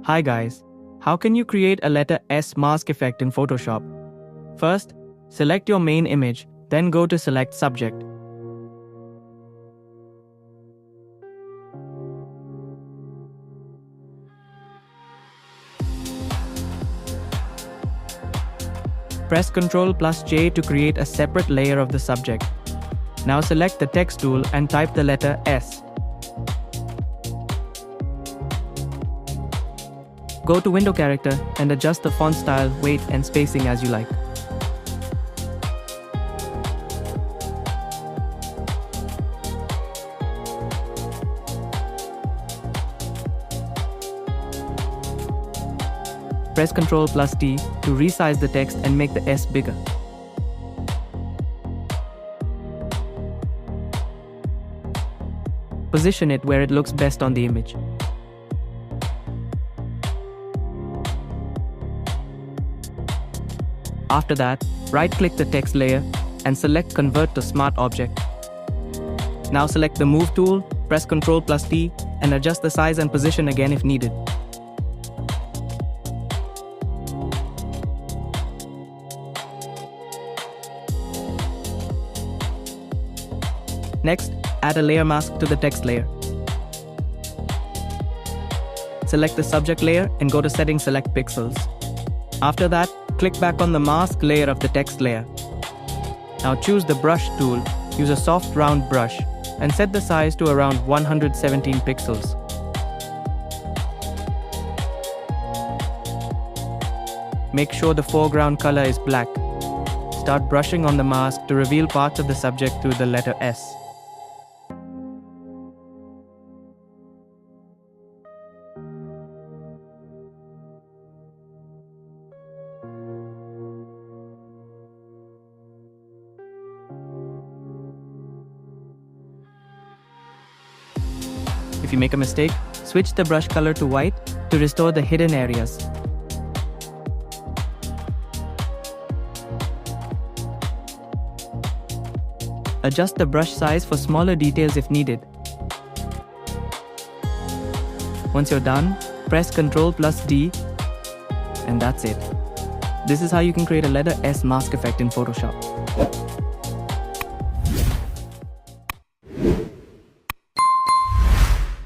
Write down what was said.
Hi guys, how can you create a letter S mask effect in Photoshop? First, select your main image, then go to select subject. Press Ctrl+J to create a separate layer of the subject. Now select the text tool and type the letter S. Go to window character and adjust the font style, weight and spacing as you like. Press Ctrl+T to resize the text and make the S bigger. Position it where it looks best on the image. After that, right-click the text layer and select Convert to Smart Object. Now select the Move tool, press Ctrl+T and adjust the size and position again if needed. Next, add a layer mask to the text layer. Select the subject layer and go to Settings, select Pixels. After that, click back on the mask layer of the text layer. Now choose the Brush tool, use a soft round brush, and set the size to around 117 pixels. Make sure the foreground color is black. Start brushing on the mask to reveal parts of the subject through the letter S. If you make a mistake, switch the brush color to white to restore the hidden areas. Adjust the brush size for smaller details if needed. Once you're done, press Ctrl+D, and that's it. This is how you can create a letter S mask effect in Photoshop.